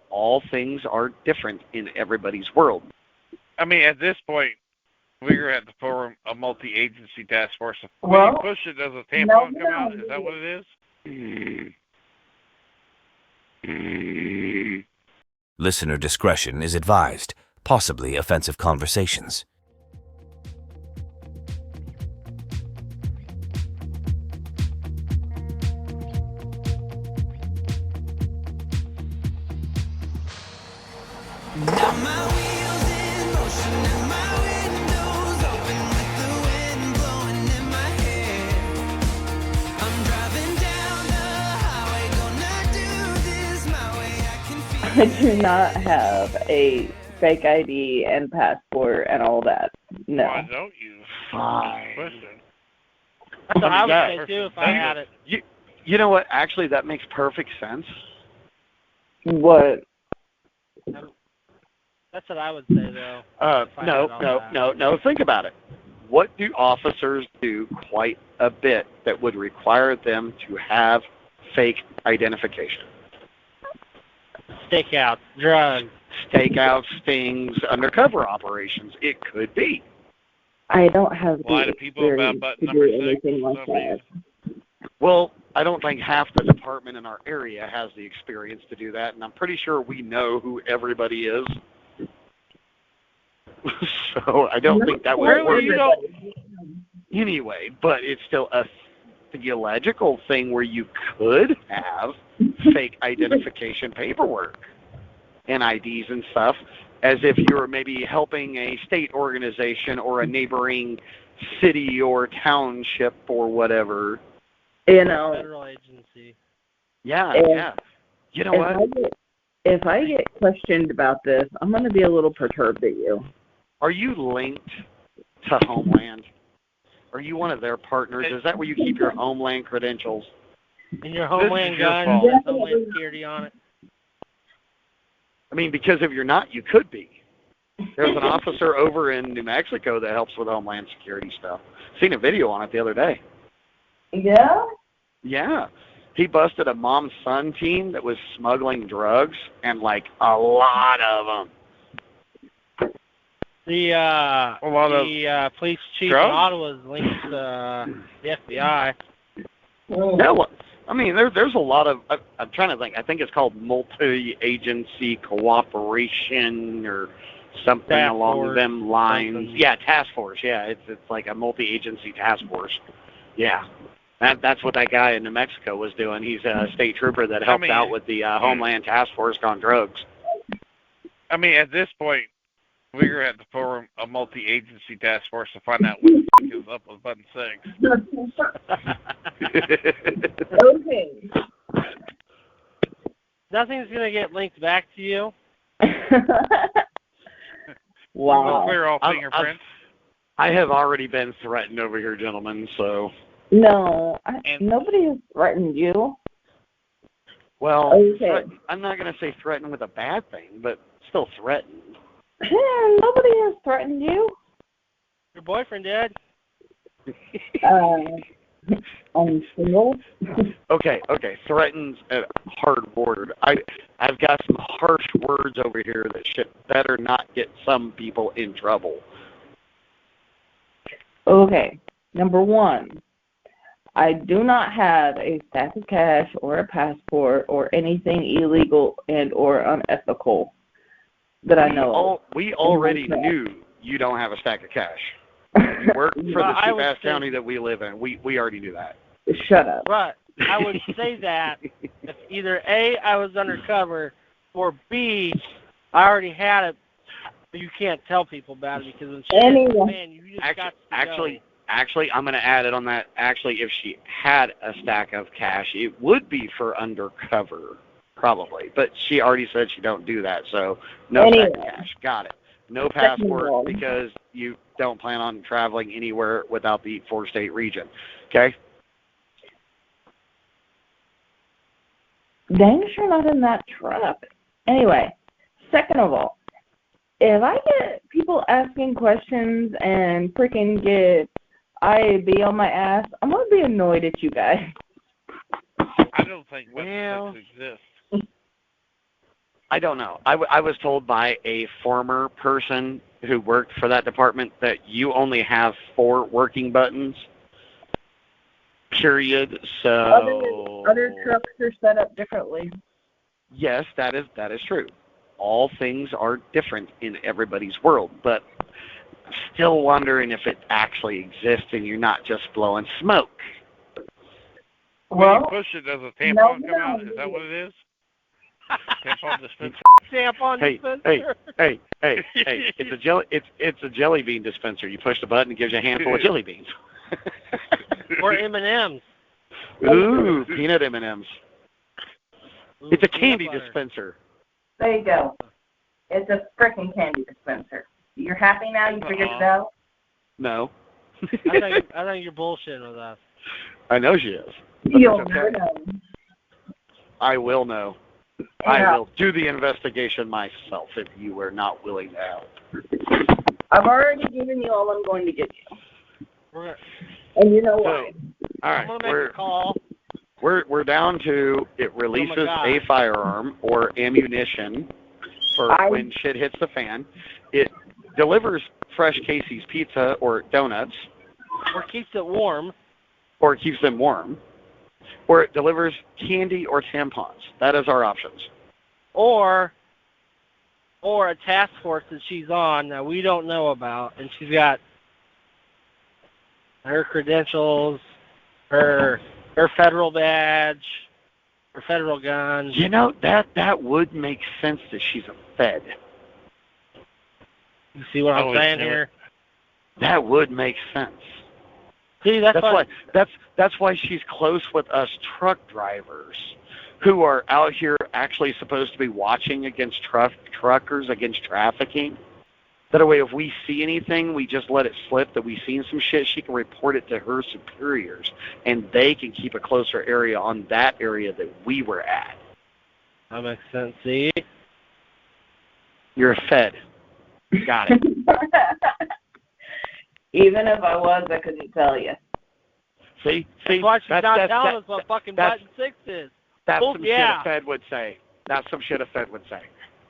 all things are different in everybody's world. I mean, at this point, we're going to have to form a multi-agency task force. When you push it, does a tampon come out? Is that what it is? Listener discretion is advised. Possibly offensive conversations. I do not have a fake ID and passport and all that. No. Why don't you? Fine. That's what I would say too if I had it. You know what? Actually, that makes perfect sense. What? That's what I would say though. No. Think about it. What do officers do quite a bit that would require them to have fake identification? Stakeouts, drugs. Stakeouts, stings, undercover operations. It could be. I don't have Why the do people about experience button to number do 6? anything like that. Well, I don't think half the department in our area has the experience to do that, and I'm pretty sure we know who everybody is. So I don't think that would work. Anyway, but it's still a theological thing where you could have fake identification paperwork and IDs and stuff, as if you're maybe helping a state organization or a neighboring city or township or whatever. You know, federal agency. Yeah. You know what? If I get questioned about this, I'm going to be a little perturbed at you. Are you linked to Homeland? Are you one of their partners? Is that where you keep your Homeland credentials? And your Homeland gun has Homeland Security on it. I mean, because if you're not, you could be. There's an officer over in New Mexico that helps with Homeland Security stuff. Seen a video on it the other day. Yeah? Yeah. He busted a mom-son team that was smuggling drugs, and like a lot of them. The police chief drugs? in Ottawa is linked to the FBI. Yeah, well, I mean, there's a lot of, I'm trying to think, I think it's called multi-agency cooperation or something Task along force, them lines. something. Yeah, task force, yeah, it's like a multi-agency task force. Yeah, that's what that guy in New Mexico was doing. He's a state trooper that helped out with the Homeland Task Force on drugs. I mean, at this point, we're going to have to form a multi-agency task force to find out what the fuck is up with button 6. Okay. Nothing's going to get linked back to you. Wow. We'll clear all fingerprints. I have already been threatened over here, gentlemen, so... No, nobody has threatened you. Well, okay. I'm not going to say threatened with a bad thing, but still threatened. Nobody has threatened you. Your boyfriend did. I'm single. Okay. Threatened's a hard word. I've got some harsh words over here that should better not get some people in trouble. Okay. Number one, I do not have a stack of cash or a passport or anything illegal and or unethical that I know of. We already knew you don't have a stack of cash. You work for the cheap-ass county that we live in. We already knew that. Shut up. But I would say that if either A, I was undercover, or B, I already had it, but you can't tell people about it because man, you just got to go. Actually, I'm going to add it on that. Actually, if she had a stack of cash, it would be for undercover, probably. But she already said she don't do that, so no stack of cash. Got it. No passport because you don't plan on traveling anywhere without the 4-state region. Okay? Dang, sure not in that truck. Anyway, second of all, if I get people asking questions and freaking get IAB on my ass, I'm going to be annoyed at you guys. I don't think Web 6 exists. I don't know. I was told by a former person who worked for that department that you only have 4 working buttons. Period. So other trucks are set up differently. Yes, that is true. All things are different in everybody's world, but I'm still wondering if it actually exists and you're not just blowing smoke. When you push it, does a tampon come out? Is that what it is? Tampon dispenser. Tampon dispenser. Hey! It's a jelly bean dispenser. You push the button, it gives you a handful of jelly beans. Or M&Ms. Ooh, peanut M&Ms. It's a candy dispenser. There you go. It's a frickin' candy dispenser. You're happy now? You figured it out? No. I think you're bullshitting with us. I know she is. You'll never know. I will know. Yeah. I will do the investigation myself if you were not willing to help. I've already given you all I'm going to give you. And you know why. All right. I'm going to make a call. We're down to it releases a firearm or ammunition for when shit hits the fan. It delivers fresh Casey's pizza or donuts. Or keeps it warm. Or keeps them warm. Or it delivers candy or tampons. That is our options. Or a task force that she's on that we don't know about, and she's got her credentials, her federal badge, her federal gun. You know, that would make sense that she's a Fed. You see what I'm saying here? That would make sense. See, that's why she's close with us truck drivers who are out here actually supposed to be watching against truckers, against trafficking. That way, if we see anything, we just let it slip that we've seen some shit, she can report it to her superiors, and they can keep a closer area on that area that we were at. That makes sense, see? You're a Fed. Got it. Even if I was, I couldn't tell you. See? That's why she's not telling us what fucking button 6 is. That's some shit a Fed would say. That's some shit a Fed would say.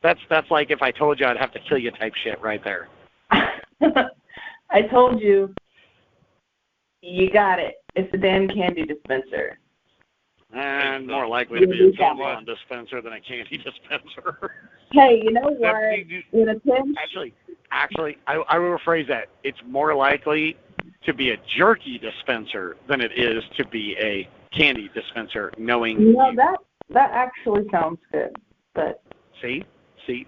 That's like if I told you I'd have to kill you type shit right there. I told you. You got it. It's a damn candy dispenser. And more likely to be a tampon dispenser than a candy dispenser. Hey, you know what? In a pinch. Actually, I will rephrase that. It's more likely to be a jerky dispenser than it is to be a candy dispenser, knowing you. Know, that actually sounds good. But see,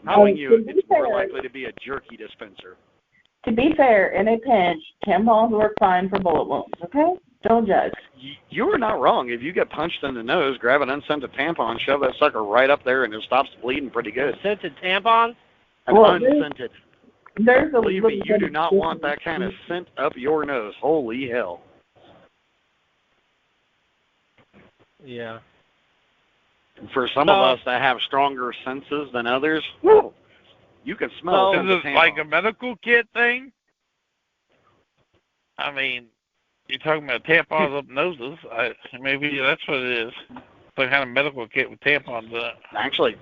knowing you, it's more likely to be a jerky dispenser. To be fair, in a pinch, tampons work fine for bullet wounds, okay? Don't judge. You are not wrong. If you get punched in the nose, grab an unscented tampon, shove that sucker right up there, and it stops bleeding pretty good. Scented tampons? Unscented. Believe me, you do not want that kind of scent up your nose. Holy hell. Yeah. For some of us that have stronger senses than others, whew, you can smell it. Is it like a medical kit thing? I mean, you're talking about tampons up noses. Maybe that's what it is. Some kind of medical kit with tampons in it. Actually,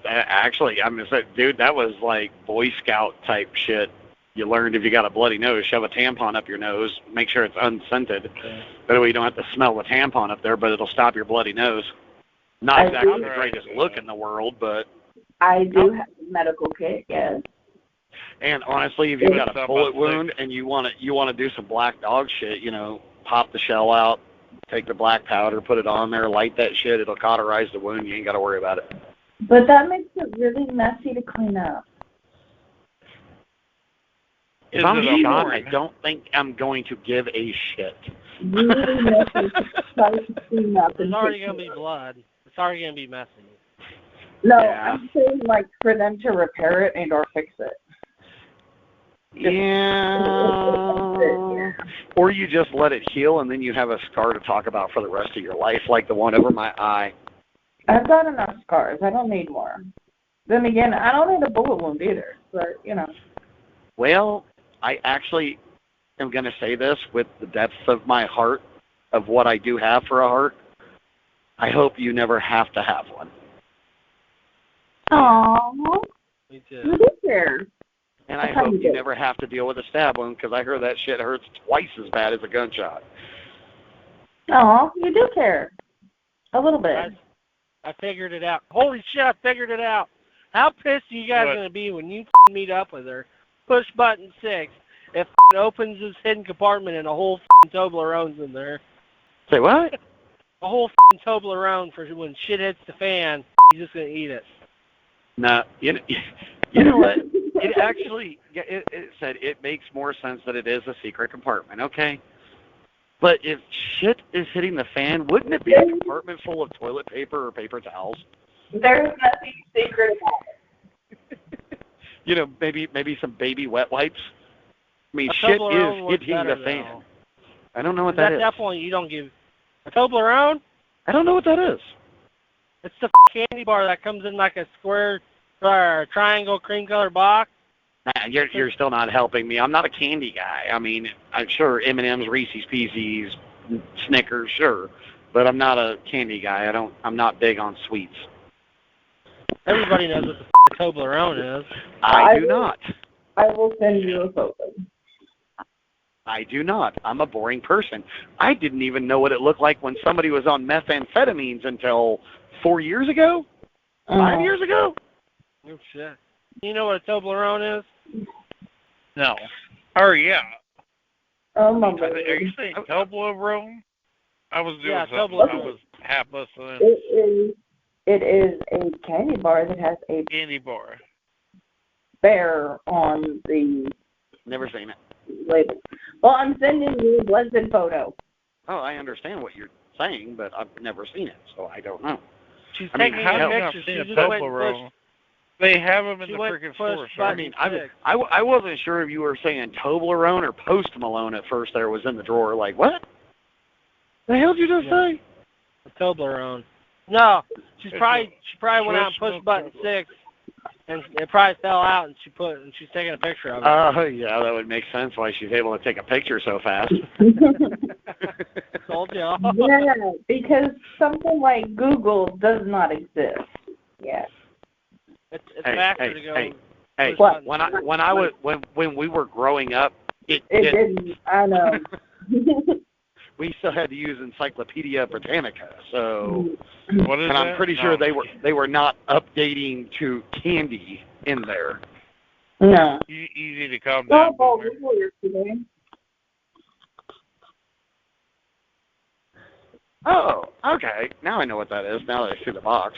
I'm gonna say, dude, that was like Boy Scout type shit. You learned if you got a bloody nose, shove a tampon up your nose, make sure it's unscented. Okay. That way you don't have to smell the tampon up there, but it'll stop your bloody nose. Not exactly the greatest look in the world, but I do have a medical kit, yes. And honestly, if you've got a bullet wound and you want to do some black dog shit, you know, pop the shell out, take the black powder, put it on there, light that shit. It'll cauterize the wound. You ain't got to worry about it. But that makes it really messy to clean up. If I'm shot, I don't think I'm going to give a shit. Really messy to clean up. There's already going to be blood. It's already going to be messy. No, yeah. I'm saying like for them to repair it and or fix it. Yeah. Or you just let it heal and then you have a scar to talk about for the rest of your life, like the one over my eye. I've got enough scars. I don't need more. Then again, I don't need a bullet wound either, but, you know. Well, I actually am going to say this with the depths of my heart, of what I do have for a heart. I hope you never have to have one. Aww. Me too. You do care. And I hope you never have to deal with a stab wound, because I heard that shit hurts twice as bad as a gunshot. Oh, you do care. A little bit. I figured it out. Holy shit, I figured it out. How pissed are you guys going to be when you meet up with her, push button 6, if opens his hidden compartment and a whole Toblerone's in there? Say what? A whole Toblerone for when shit hits the fan, he's just going to eat it. No, you know what? It actually, it said it makes more sense that it is a secret compartment, okay? But if shit is hitting the fan, wouldn't it be a compartment full of toilet paper or paper towels? There's nothing secret about it. Maybe some baby wet wipes. I mean, a shit Toblerone is hitting the fan. Though. I don't know what that is. At that point, you don't give a Toblerone? I don't know what that is. It's the candy bar that comes in like a square or triangle cream color box. Nah, you're still not helping me. I'm not a candy guy. I mean, I'm sure M&M's, Reese's Pieces, Snickers, sure, but I'm not a candy guy. I'm not big on sweets. Everybody knows what the Toblerone is. I do not. I will send you a photo. I do not. I'm a boring person. I didn't even know what it looked like when somebody was on methamphetamines until 4 years ago? 5 years ago? Oh, shit. You know what a Toblerone is? No. Oh, yeah. Oh, my God. Are you saying Toblerone? I was doing something. Toblerone. I was half listening. It is a candy bar that has a Candy bar. bear on the Never seen it. label. Well, I'm sending you a blessed photo. Oh, I understand what you're saying, but I've never seen it, so I don't know. She's I mean, taking how a have you picture. not seen She a just went Toblerone? They have them in She the went freaking push store, sir. button. I wasn't sure if you were saying Toblerone or Post Malone at first there was in the drawer. Like, what? The hell did you just say? A Toblerone. No, she probably went out and pushed button 6, and it probably fell out, and she's taking a picture of it. Oh, yeah, that would make sense why she's able to take a picture so fast. Told you. Yeah, because something like Google does not exist. Yeah. It's faster to go. Hey, What? when we were growing up, it didn't. I know. we still had to use Encyclopedia Britannica, so What is and I'm that? pretty sure they were not updating to candy in there. No. You need to calm down, Boomer. Yesterday. Oh, okay. Now I know what that is. Now that I see the box.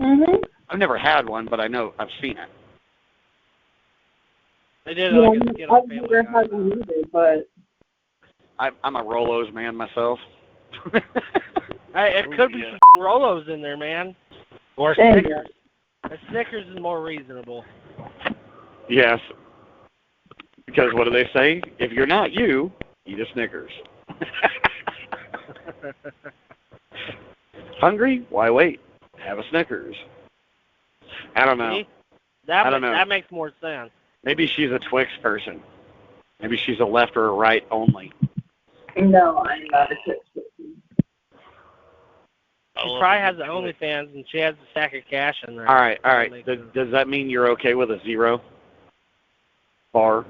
Mhm. I've never had one, but I know I've seen it. They did Yeah, like a skit on I've Family never Guy. had one either, but I'm a Rolos man myself. Hey, it could be some Rolos in there, man. Or Dang. Snickers. A Snickers is more reasonable. Yes. Because what do they say? If you're not you, eat a Snickers. Hungry? Why wait? Have a Snickers. I don't know. See? I don't know. That makes more sense. Maybe she's a Twix person. Maybe she's a left or a right only. no, I'm not a Twix person. She probably has the OnlyFans, and she has a stack of cash in there. All right. Does that mean you're okay with a 0 bar?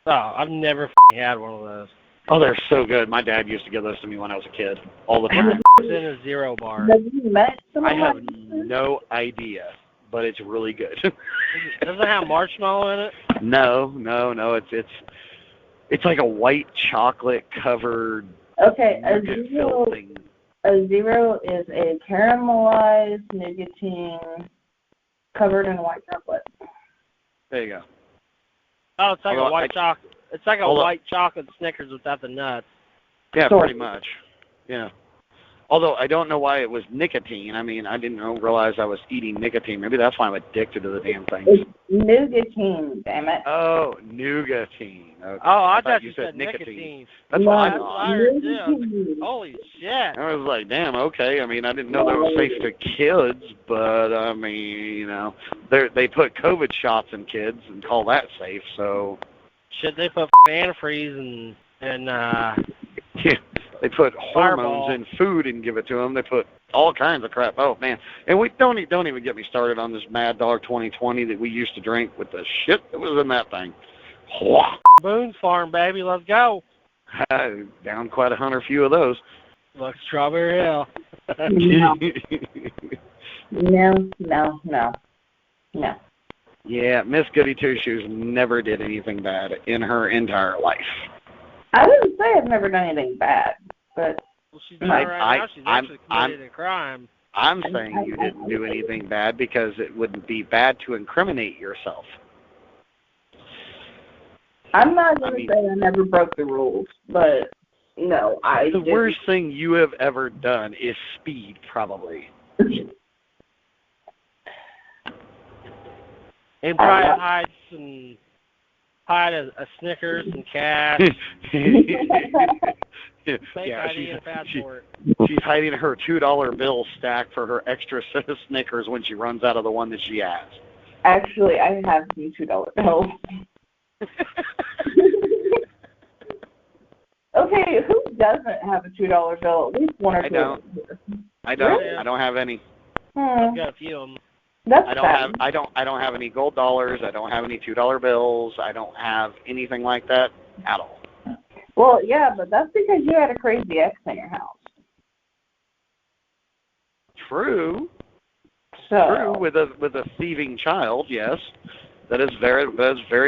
Oh, I've never had one of those. Oh, they're so good. My dad used to give those to me when I was a kid, all the time. It's in a 0 bar. Have you met I someone have like this? no idea, but it's really good. Does it have marshmallow in it? No. It's like a white chocolate covered Okay, nougat filled thing. a 0 is a caramelized nicotine covered in white chocolate. There you go. Oh, it's like Although a white chocolate. It's like a Although- white chocolate Snickers without the nuts. Yeah, Sort pretty of. much. Yeah. Although I don't know why it was nicotine. I mean, I didn't realize I was eating nicotine. Maybe that's why I'm addicted to the damn thing. It's nougatine, damn it. Oh, nougatine. Okay. Oh, I thought you you said nicotine. That's No, what I That's thought. what I heard too. I was like, Nougatine. holy shit. I was like, damn, okay. I mean, I didn't know that was safe to kids, but I mean, they put COVID shots in kids and call that safe. So Shit, they put antifreeze and yeah, they put hormones Fireball. in food and give it to them. They put all kinds of crap. Oh man, and we don't even get me started on this Mad Dog 2020 that we used to drink with the shit that was in that thing. Boone's Farm, baby, let's go. Down quite a few of those. Look, Strawberry Hill. No. Yeah, Miss Goody Two Shoes never did anything bad in her entire life. I wouldn't say I've never done anything bad, but well, she's doing right now. She's actually committed a crime. I'm saying you didn't do anything bad because it wouldn't be bad to incriminate yourself. I'm not going to say I never broke the rules, but no, I The worst thing you have ever done is speed, probably. And probably hide a Snickers and cash. She's hiding her $2 bill stack for her extra set of Snickers when she runs out of the one that she has. Actually, I have some $2 bills. Okay, who doesn't have a $2 bill? At least one or two. I don't. Really? I don't have any. I've got a few of them. I don't have any gold dollars. I don't have any $2 bills. I don't have anything like that at all. Well, yeah, but that's because you had a crazy ex in your house. True. So. True, with a thieving child, yes. That is very,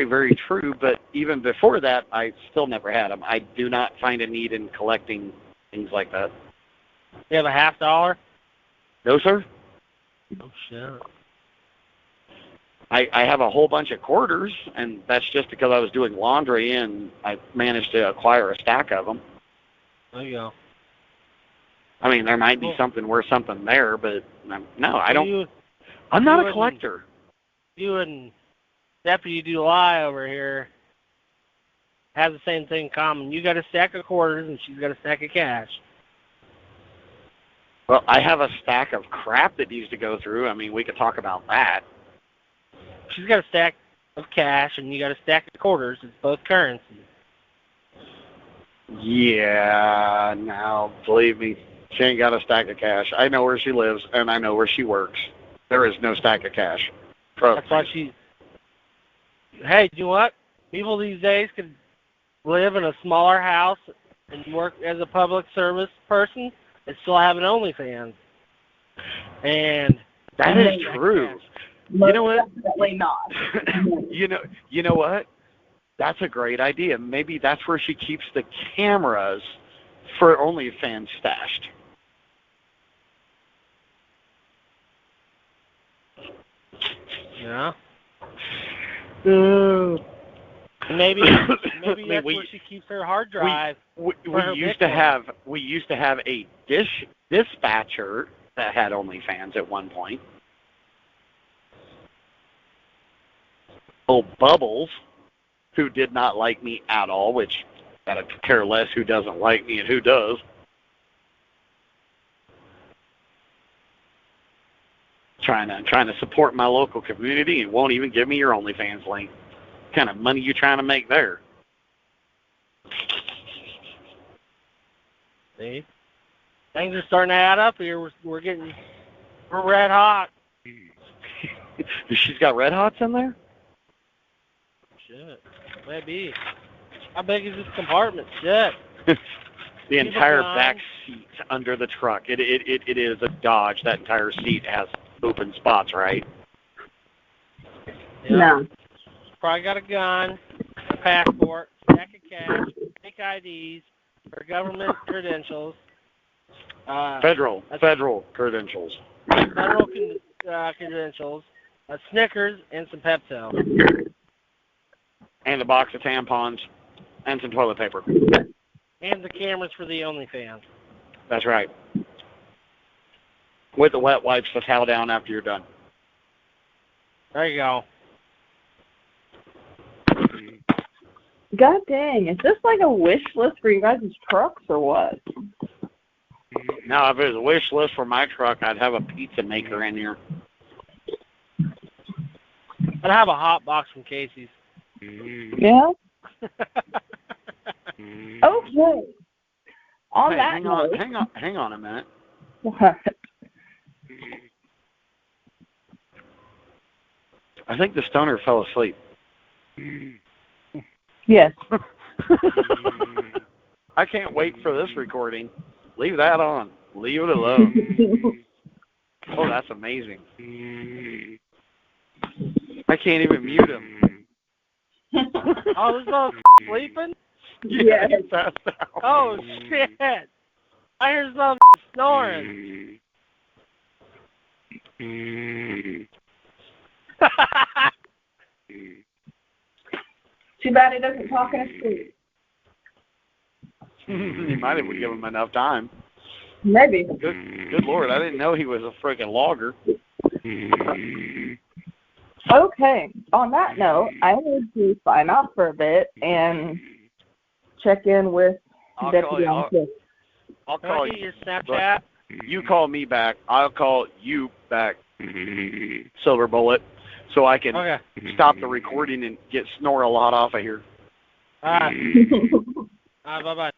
very true. But even before that, I still never had them. I do not find a need in collecting things like that. You have a $50? No, sir. Oh shit. I have a whole bunch of quarters, and that's just because I was doing laundry, and I managed to acquire a stack of them. There you go. I mean, there might be something worth something there, but no, I don't. I'm not a collector. You and Deputy July over here have the same thing in common. You got a stack of quarters, and she's got a stack of cash. Well, I have a stack of crap that needs to go through. I mean, we could talk about that. She's got a stack of cash, and you got a stack of quarters. It's both currency. Yeah, now, believe me, she ain't got a stack of cash. I know where she lives, and I know where she works. There is no stack of cash. That's why she... Hey, you know what? People these days could live in a smaller house and work as a public service person and still have an OnlyFans. And that is true. You know what? Definitely not. you know what? That's a great idea. Maybe that's where she keeps the cameras for OnlyFans stashed. Yeah. Maybe that's where she keeps her hard drive. We used to have a dispatcher that had OnlyFans at one point. Old Bubbles, who did not like me at all, which I don't care less who doesn't like me and who does. Trying to support my local community and won't even give me your OnlyFans link. What kind of money you trying to make there? See? Things are starting to add up here. We're red hot. She's got red hots in there? Shit. Maybe. How big is this compartment? Shit. The entire back seat under the truck. It is a Dodge. That entire seat has open spots, right? Yep. No. Probably got a gun, a passport, stack of cash, fake IDs, or government credentials. Federal credentials. Federal credentials, Snickers, and some Pepto. And a box of tampons and some toilet paper. And the cameras for the OnlyFans. That's right. With the wet wipes to towel down after you're done. There you go. God dang, is this like a wish list for you guys' trucks or what? Now, if it was a wish list for my truck, I'd have a pizza maker in here. I'd have a hot box from Casey's. Yeah? Okay. Hang on a minute. What? I think the stoner fell asleep. Yes. I can't wait for this recording. Leave that on. Leave it alone. Oh, that's amazing. I can't even mute him. Oh, this one's sleeping? Yeah, he passed out. Oh, shit. I hear some snoring. Too bad he doesn't talk in his sleep. He might have given him enough time. Maybe. Good Lord, I didn't know he was a freaking logger. Okay. On that note, I need to sign off for a bit and check in with Deputy Officer. I'll call you. Your Snapchat? You call me back. I'll call you back, Silver Bullet, so I can stop the recording and get Snore-A-Lot off of here. All right. Bye-bye.